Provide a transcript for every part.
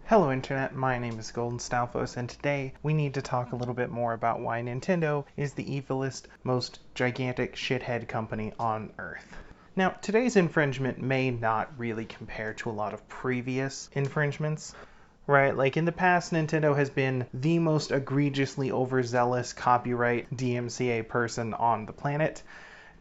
Hello Internet, my name is Golden Stalfos, and today we need to talk a little bit more about why Nintendo is the evilest, most gigantic shithead company on Earth. Now, today's infringement may not really compare to a lot of previous infringements, right? Like in the past, Nintendo has been the most egregiously overzealous copyright DMCA person on the planet,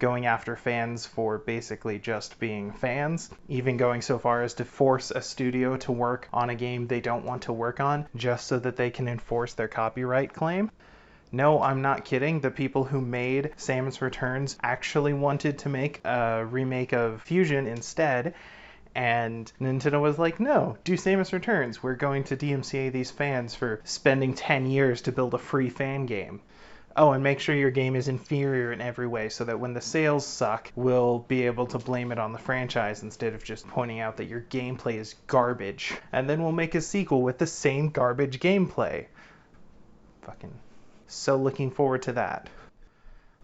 going after fans for basically just being fans, even going so far as to force a studio to work on a game they don't want to work on just so that they can enforce their copyright claim. No, I'm not kidding. The people who made Samus Returns actually wanted to make a remake of Fusion instead, and Nintendo was like, no, do Samus Returns. We're going to DMCA these fans for spending 10 years to build a free fan game. Oh, and make sure your game is inferior in every way so that when the sales suck, we'll be able to blame it on the franchise instead of just pointing out that your gameplay is garbage. And then we'll make a sequel with the same garbage gameplay. Fucking so looking forward to that.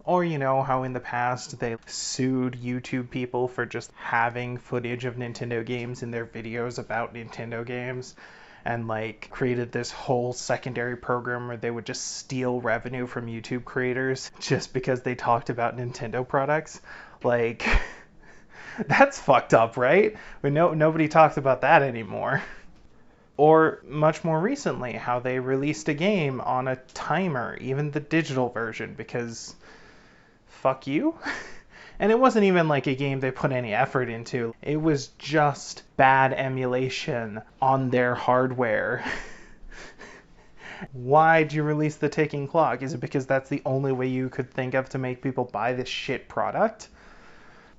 Or you know how in the past they sued YouTube people for just having footage of Nintendo games in their videos about Nintendo games, and like created this whole secondary program where they would just steal revenue from YouTube creators just because they talked about Nintendo products. Like, that's fucked up, right? But nobody talks about that anymore. Or much more recently, how they released a game on a timer, even the digital version, because fuck you. And it wasn't even like a game they put any effort into. It was just bad emulation on their hardware. Why'd you release the ticking clock? Is it because that's the only way you could think of to make people buy this shit product?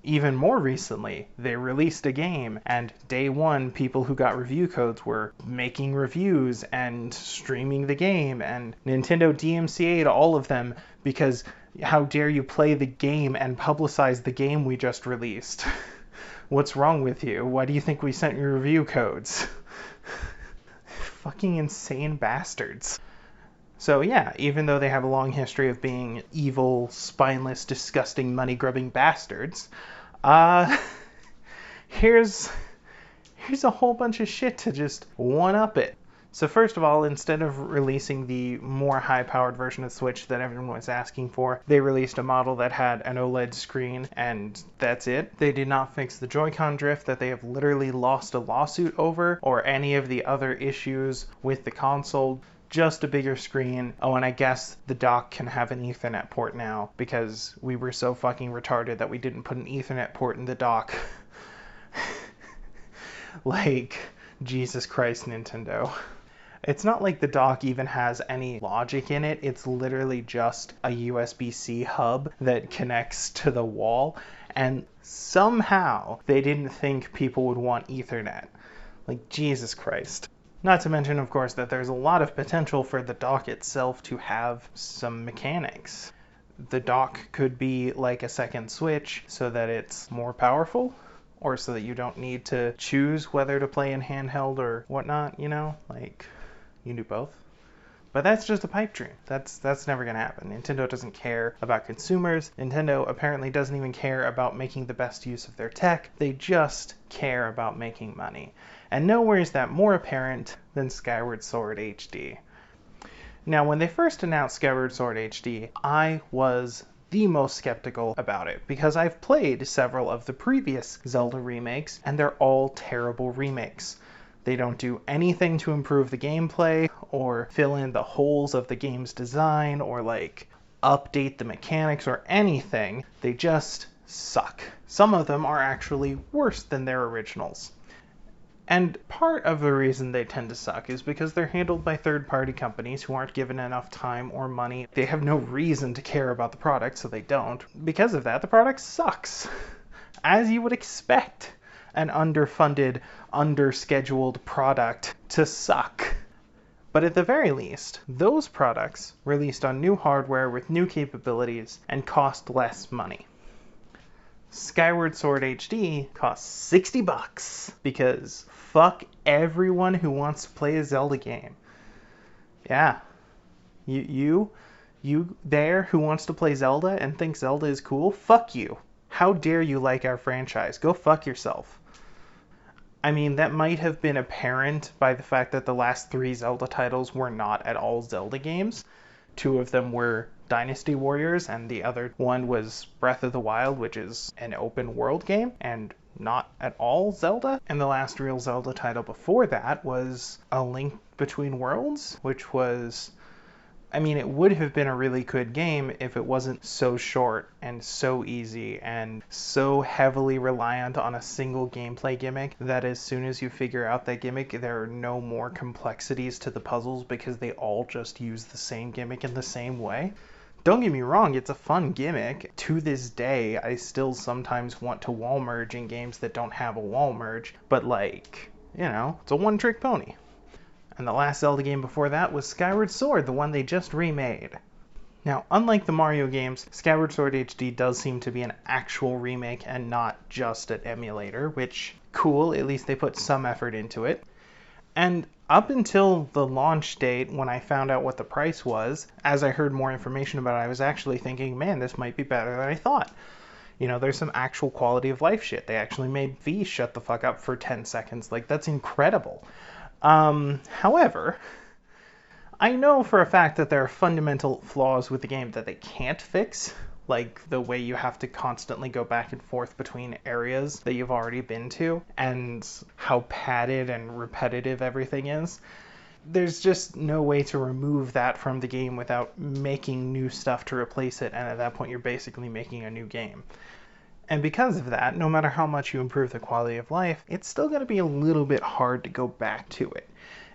Even more recently, they released a game, and day one, people who got review codes were making reviews and streaming the game, and Nintendo DMCA'd all of them because how dare you play the game and publicize the game we just released? What's wrong with you? Why do you think we sent you review codes? Fucking insane bastards. So yeah, even though they have a long history of being evil, spineless, disgusting, money-grubbing bastards, here's a whole bunch of shit to just one-up it. So first of all, instead of releasing the more high-powered version of Switch that everyone was asking for, they released a model that had an OLED screen, and that's it. They did not fix the Joy-Con drift that they have literally lost a lawsuit over, or any of the other issues with the console. Just a bigger screen. Oh, and I guess the dock can have an Ethernet port now, because we were so fucking retarded that we didn't put an Ethernet port in the dock. Like, Jesus Christ, Nintendo. It's not like the dock even has any logic in it. It's literally just a USB-C hub that connects to the wall, and somehow they didn't think people would want Ethernet. Like, Jesus Christ. Not to mention, of course, that there's a lot of potential for the dock itself to have some mechanics. The dock could be like a second Switch so that it's more powerful, or so that you don't need to choose whether to play in handheld or whatnot, you know? Like, you can do both. But that's just a pipe dream. That's never gonna happen. Nintendo doesn't care about consumers. Nintendo apparently doesn't even care about making the best use of their tech. They just care about making money. And nowhere is that more apparent than Skyward Sword HD. Now, when they first announced Skyward Sword HD, I was the most skeptical about it, because I've played several of the previous Zelda remakes, and they're all terrible remakes. They don't do anything to improve the gameplay, or fill in the holes of the game's design, or like update the mechanics or anything. They just suck. Some of them are actually worse than their originals. And part of the reason they tend to suck is because they're handled by third-party companies who aren't given enough time or money. They have no reason to care about the product, so they don't. Because of that, the product sucks. As you would expect an underfunded, underscheduled product to suck. But at the very least, those products released on new hardware with new capabilities and cost less money. Skyward Sword HD costs $60 because fuck everyone who wants to play a Zelda game. Yeah. You there who wants to play Zelda and thinks Zelda is cool? Fuck you. How dare you like our franchise? Go fuck yourself. I mean, that might have been apparent by the fact that the last 3 Zelda titles were not at all Zelda games. 2 of them were Dynasty Warriors, and the other one was Breath of the Wild, which is an open world game, and not at all Zelda. And the last real Zelda title before that was A Link Between Worlds, which was, I mean, it would have been a really good game if it wasn't so short and so easy and so heavily reliant on a single gameplay gimmick that as soon as you figure out that gimmick, there are no more complexities to the puzzles because they all just use the same gimmick in the same way. Don't get me wrong, it's a fun gimmick. To this day, I still sometimes want to wall merge in games that don't have a wall merge, but like, you know, it's a one-trick pony. And the last Zelda game before that was Skyward Sword, the one they just remade. Now, unlike the Mario games, Skyward Sword HD does seem to be an actual remake and not just an emulator, which, cool, at least they put some effort into it. And up until the launch date, when I found out what the price was, as I heard more information about it, I was actually thinking, man, this might be better than I thought. You know, there's some actual quality of life shit. They actually made V shut the fuck up for 10 seconds. Like, that's incredible. However, I know for a fact that there are fundamental flaws with the game that they can't fix, like the way you have to constantly go back and forth between areas that you've already been to, and how padded and repetitive everything is. There's just no way to remove that from the game without making new stuff to replace it, and at that point you're basically making a new game. And because of that, no matter how much you improve the quality of life, it's still going to be a little bit hard to go back to it.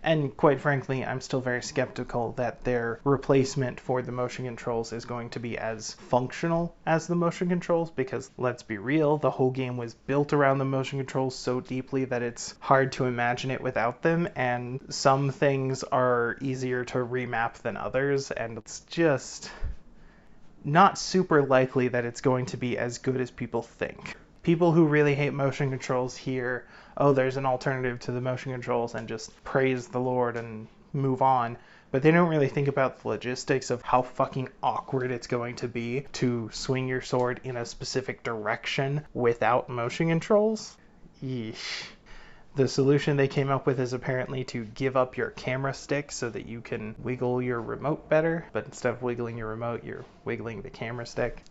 And quite frankly, I'm still very skeptical that their replacement for the motion controls is going to be as functional as the motion controls, because let's be real, the whole game was built around the motion controls so deeply that it's hard to imagine it without them, and some things are easier to remap than others, and it's just not super likely that it's going to be as good as people think. People who really hate motion controls hear, oh, there's an alternative to the motion controls, and just praise the Lord and move on. But they don't really think about the logistics of how fucking awkward it's going to be to swing your sword in a specific direction without motion controls. Yeesh. The solution they came up with is apparently to give up your camera stick so that you can wiggle your remote better, but instead of wiggling your remote, you're wiggling the camera stick.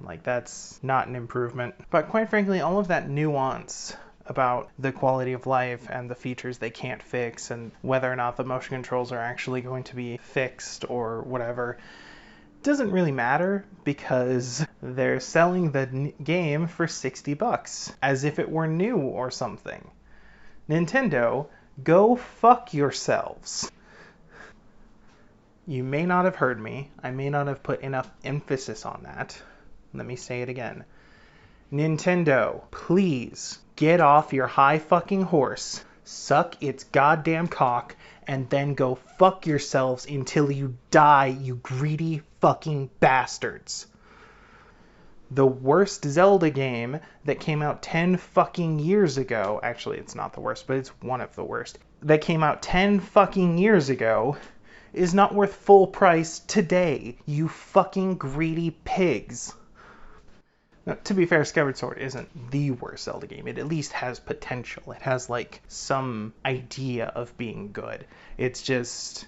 Like, that's not an improvement. But quite frankly, all of that nuance about the quality of life and the features they can't fix and whether or not the motion controls are actually going to be fixed or whatever doesn't really matter, because they're selling the game for $60 as if it were new or something. Nintendo, go fuck yourselves. You may not have heard me. I may not have put enough emphasis on that. Let me say it again. Nintendo, please get off your high fucking horse, suck its goddamn cock, and then go fuck yourselves until you die, you greedy fucking bastards. The worst Zelda game that came out 10 fucking years ago, actually it's not the worst, but it's one of the worst, that came out 10 fucking years ago, is not worth full price today, you fucking greedy pigs. Now, to be fair, Skyward Sword isn't the worst Zelda game. It at least has potential. It has, like, some idea of being good. It's just,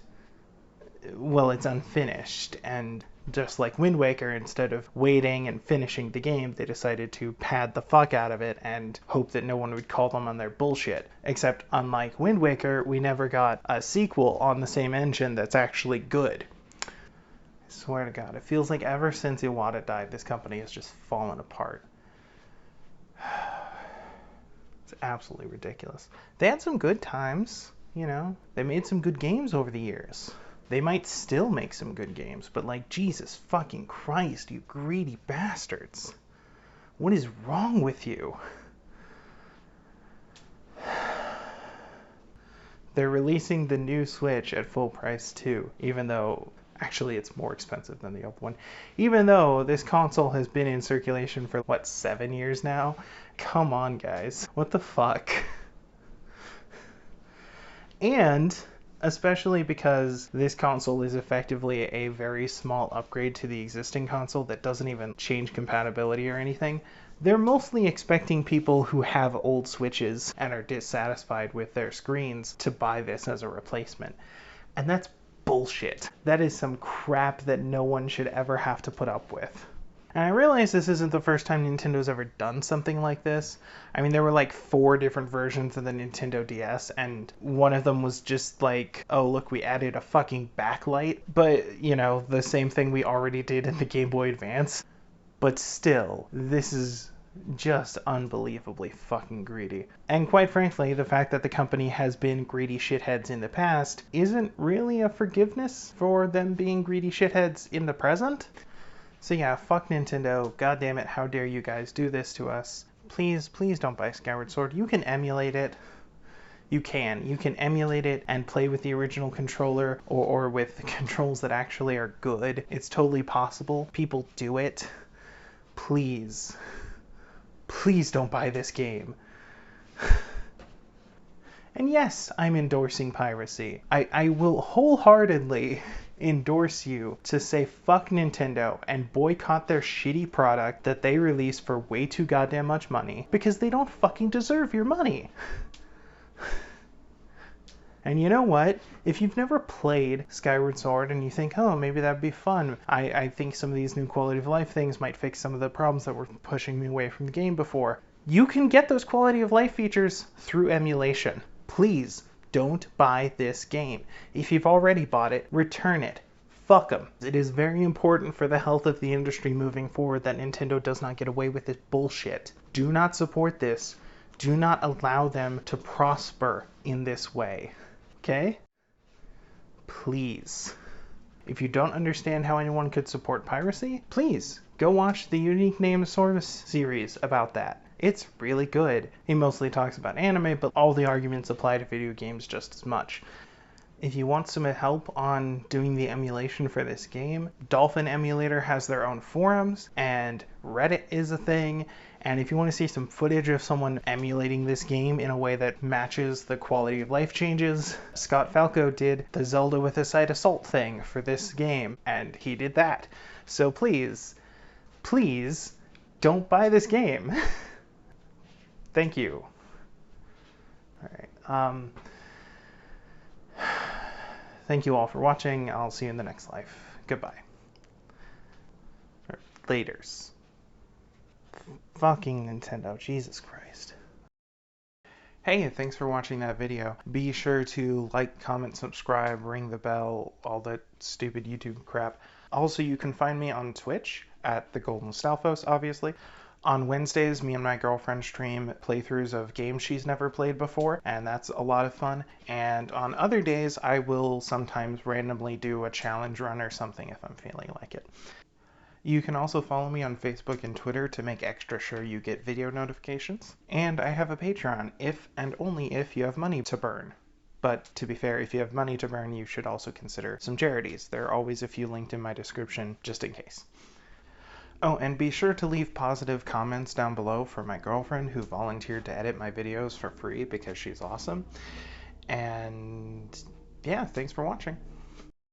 well, it's unfinished. And just like Wind Waker, instead of waiting and finishing the game, they decided to pad the fuck out of it and hope that no one would call them on their bullshit. Except, unlike Wind Waker, we never got a sequel on the same engine that's actually good. I swear to God, it feels like ever since Iwata died, this company has just fallen apart. It's absolutely ridiculous. They had some good times, you know. They made some good games over the years. They might still make some good games, but like, Jesus fucking Christ, you greedy bastards. What is wrong with you? They're releasing the new Switch at full price too, even though actually it's more expensive than the old one. Even though this console has been in circulation for, what, 7 years now? Come on, guys. What the fuck? And especially because this console is effectively a very small upgrade to the existing console that doesn't even change compatibility or anything, They're mostly expecting people who have old Switches and are dissatisfied with their screens to buy this as a replacement. And that's bullshit. That is some crap that no one should ever have to put up with. And I realize this isn't the first time Nintendo's ever done something like this. I mean, there were like 4 different versions of the Nintendo DS, and one of them was just like, oh, look, we added a fucking backlight. But, you know, the same thing we already did in the Game Boy Advance. But still, this is just unbelievably fucking greedy. And quite frankly, the fact that the company has been greedy shitheads in the past isn't really a forgiveness for them being greedy shitheads in the present. So yeah, fuck Nintendo. God damn it, how dare you guys do this to us. Please, please don't buy Skyward Sword. You can emulate it. You can emulate it and play with the original controller or with controls that actually are good. It's totally possible. People do it. Please. Please don't buy this game. And yes, I'm endorsing piracy. I will wholeheartedly endorse you to say fuck Nintendo and boycott their shitty product that they release for way too goddamn much money, because they don't fucking deserve your money. And you know what? If you've never played Skyward Sword and you think, oh, maybe that'd be fun, I think some of these new quality of life things might fix some of the problems that were pushing me away from the game before. You can get those quality of life features through emulation. Please don't buy this game. If you've already bought it, return it. Fuck them. It is very important for the health of the industry moving forward that Nintendo does not get away with this bullshit. Do not support this. Do not allow them to prosper in this way. Okay? Please. If you don't understand how anyone could support piracy, please go watch the Unique Name Source series about that. It's really good. He mostly talks about anime, but all the arguments apply to video games just as much. If you want some help on doing the emulation for this game, Dolphin Emulator has their own forums, and Reddit is a thing. And if you want to see some footage of someone emulating this game in a way that matches the quality of life changes, Scott Falco did the Zelda with a side assault thing for this game, and he did that. So please, please don't buy this game. Thank you. All right. Thank you all for watching. I'll see you in the next life. Goodbye. Laters. Fucking Nintendo. Jesus Christ. Hey, thanks for watching that video. Be sure to like, comment, subscribe, ring the bell, all that stupid YouTube crap. Also, you can find me on Twitch at the Golden Stalfos, obviously. On Wednesdays, me and my girlfriend stream playthroughs of games she's never played before, and that's a lot of fun. And on other days, I will sometimes randomly do a challenge run or something if I'm feeling like it. You can also follow me on Facebook and Twitter to make extra sure you get video notifications. And I have a Patreon if and only if you have money to burn. But to be fair, if you have money to burn, you should also consider some charities. There are always a few linked in my description, just in case. Oh, and be sure to leave positive comments down below for my girlfriend who volunteered to edit my videos for free because she's awesome. And yeah, thanks for watching.